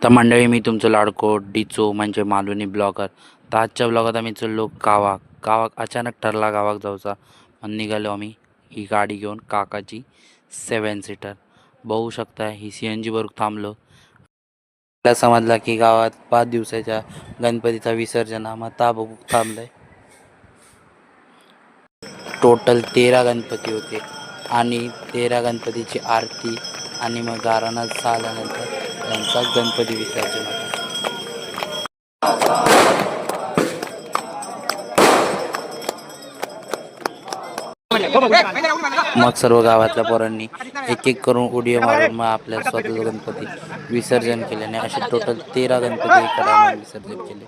तर मंडळी, मी तुमचं लाडको डिचो म्हणजे मालवणी ब्लॉगर. तर आजच्या ब्लॉगात आम्ही चाललो गावाक अचानक ठरला गावाक जाऊचा म्हणून निघालो आम्ही ही गाडी घेऊन, काकाची 7 सीटर. बघू शकता ही CNG वर थांबलो. मला समजला की गावात 5 दिवसाच्या गणपतीचा विसर्जन हा मग ता बघू थांबलंय. टोटल 13 गणपती होते आणि 13 गणपतीची आरती आणि मग गाराणा झाल्यानंतर त्यांचा गणपती विसर्जन होता. मग सर्व गावातल्या पोरांनी एक एक करून उडी मारून मग आपल्या स्वतःचा गणपती विसर्जन केल्याने असे टोटल 13 गणपती एका टायमाला विसर्जन केले.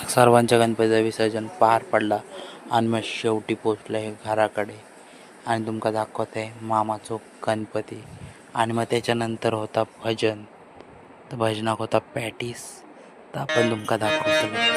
सर्वांच्या गणपतीचं विसर्जन पार पडला आणि मग शेवटी पोचलं हे घराकडे आणि तुमका दाखवत आहे मामाचो गणपती. आणि मग त्याच्यानंतर होता भजन. तर भजनाक होता पॅटीस. तर आपण तुमका दाखवतो.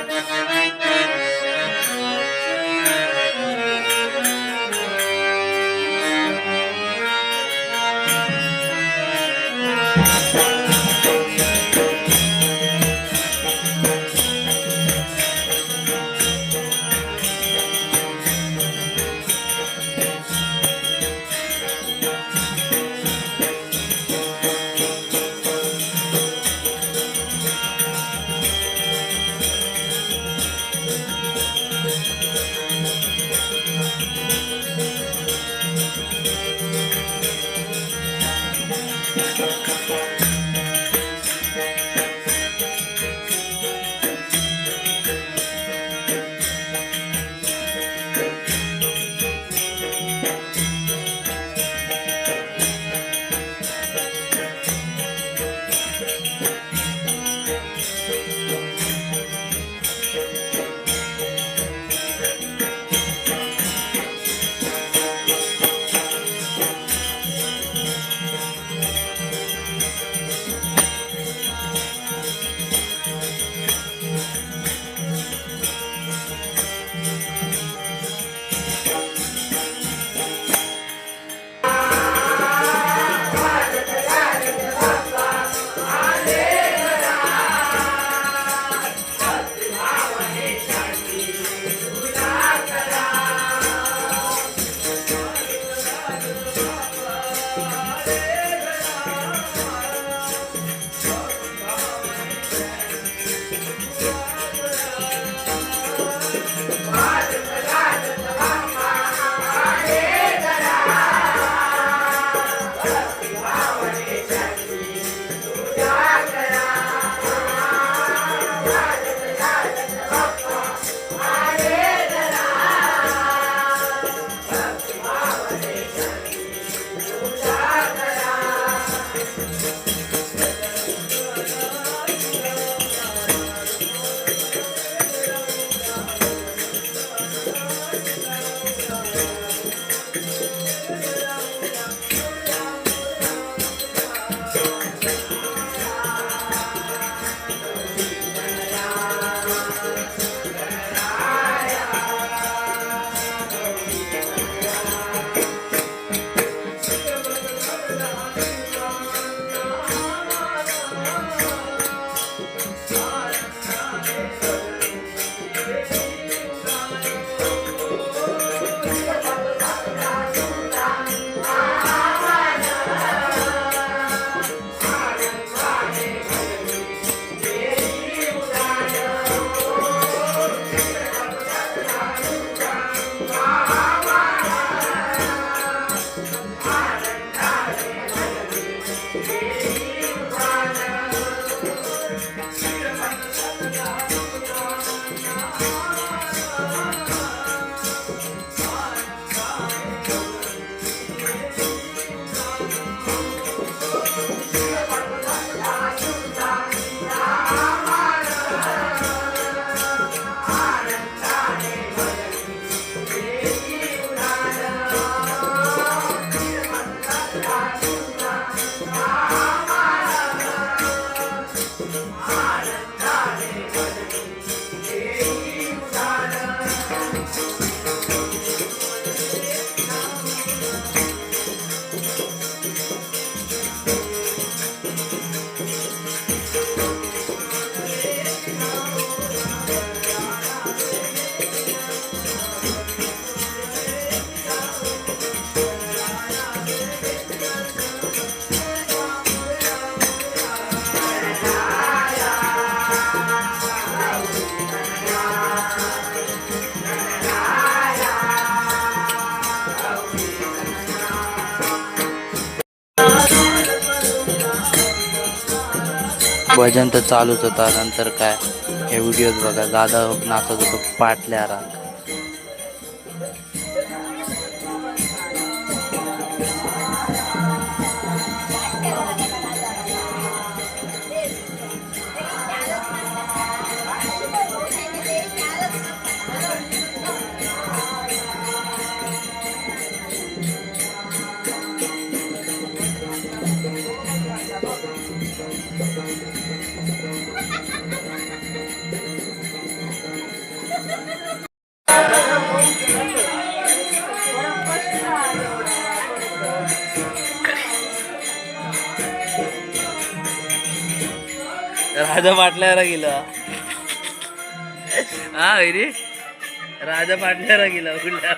भजन तर चालूच होता. नंतर काय हे व्हिडिओज बघा, दादा नाचत होतो पाटल्या राग. राजा पाटल्याला गेला. हा रे राजा पाटल्याला गेला कुठल्या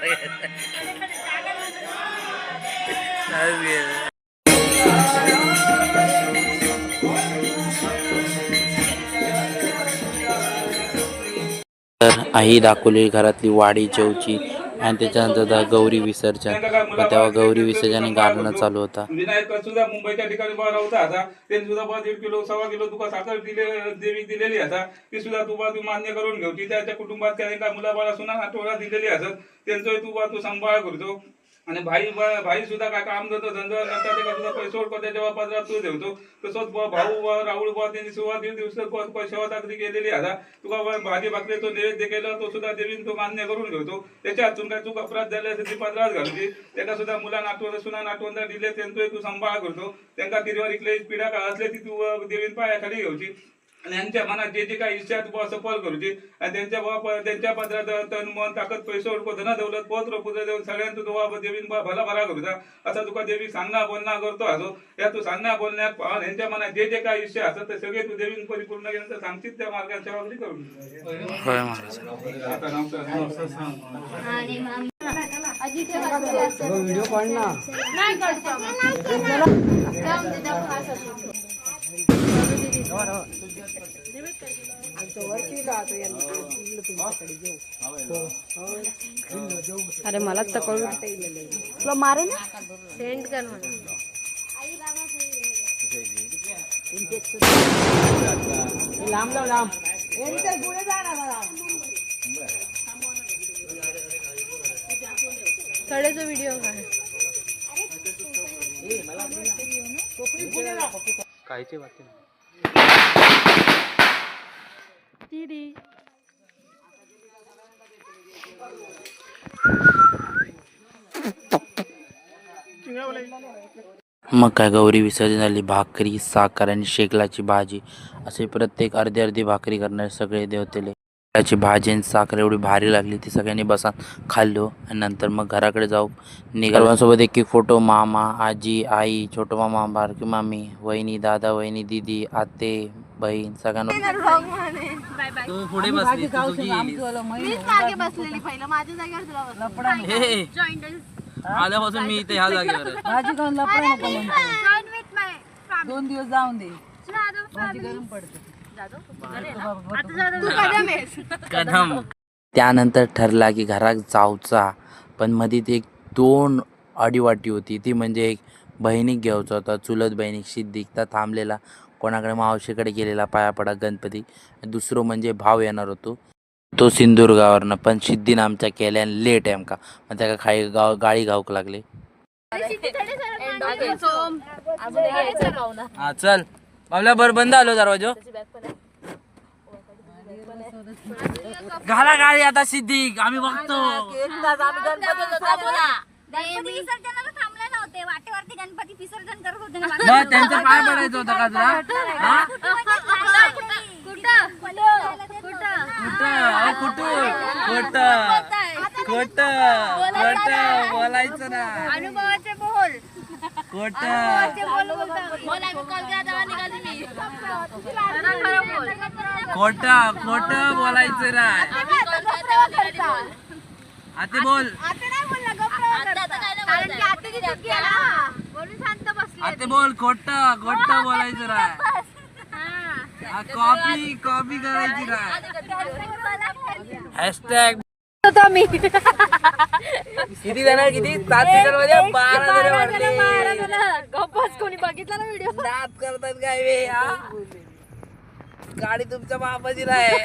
तर आई दाखवली घरातली वाडी जेवची आणि त्याच्यानंतर गौरी विसर्जन. मग तेव्हा गौरी विसर्जन गाणं चालू होता. विनायक सुद्धा मुंबईच्या ठिकाणी बरा होता आता त्यांनी सुद्धा 1.5 किलो 1.25 किलो तुका साखर देवी दिलेली आता ती सुद्धा तू मान्य करून घेऊची. त्याच्या कुटुंबात काही मुलाबाळा सुना आठवडा दिलेली असत त्यांचं तू सांभाळ करतो. आणि भाई सुद्धा काय काम करतो धंदा करता सुद्धा पैसे ओळखतो त्याच्या पदरात तू देवतो. तसंच भाऊ राहुल बुवा त्यांनी सुद्धा 1.5 दिवस सेवा ताकदी केलेली आता तुका भाजी भाकरी तो नैवेद्य केला तो सुद्धा देवीन तो मान्य करून घेतो. त्याच्या हातून काय चूक अपराध झाले असेल ती पदरात घालते. त्याला सुद्धा मुलांना आठवण सुना आठवण दिले त्यांचं तू सांभाळ करतो. त्यांना तिरवर इकले पिढा काळ असले ती तू देवीन पायाखाली घेऊची. आणि यांच्या मनात जे काही इच्छा आहे सफल करूची. आणि त्यांच्या पदरात तन मन ताकद पैसे ओळखो धना दौलत पोत्र पुत्र देऊन सगळ्यांचा तो देवीन भला भरा करूचा असा तुका देवी सांगणा बोलणा करतो असो. या तू सांगणा बोलण्यात यांच्या मनात जे काही इच्छा असतात ते सगळे तू देवीन परिपूर्ण केल्यानंतर सांगतील त्या मार्गाने सेवा करून. अरे मला तर कळून तुला मारे ना सेंड कर मला. लांब लाव लांब कडेचा व्हिडिओ कायची बात दीदी मग काय गौरी विसर्जन झाली. भाकरी साखर आणि शेकलाची भाजी असे प्रत्येक अर्धी अर्धी भाकरी करणारे सगळे देवतेले. त्याची भाजी आणि साखर एवढी भारी लागली ती सगळ्यांनी बसा खाल्लो. आणि नंतर मग घराकडे जाऊ सर्वांसोबत एक फोटो. मामा आजी आई छोटो मामा बारकी मामी वहिनी दादा वहिनी दीदी आते बहीण सगळ्यांना पुढे बसली आल्यापासून मी इथे ह्या जागेवर भाजी खाऊन 2 दिवस जाऊन दे भाजी गरम पडते. कदम. त्यानंतर ठरला की घरात जाऊचा. पण मध्ये एक 2 अडीवाटी होती ती म्हणजे एक बहिणीक घ्यायचा होता. चुलत बहिणीक सिद्धिक त्या थांबलेला कोणाकडे मावशीकडे गेलेला पाया पडा गणपती. दुसरं म्हणजे भाव येणार होतो तो सिंधुदुर्गावरनं. पण सिद्धीनं आमच्या केल्यान लेट आहे का मग त्या खाई गाळी गावक लागले. हा चल बाबल्या बर बंद आलो दरवाजो घाला गाडी आता सिद्धी आम्ही बघतो. वाटेवरती गणपती विसर्जन करत होते ना मग त्यांचं पाय पडायचं होतं का तुला? खोट बोलायचं ना. अनुभवाचे बोल खोट खोट बोलायचं ना. आता बोल आता बोल खोट बोलायचं ना. कॉपी करायची ना. हॅशटॅग किती जाणार किती 7 सीटर मध्ये 12 गप्पाच कोणी बघितला ना व्हिडिओ नाद करतात काय वे. गाडी तुमच्या बापाची नाही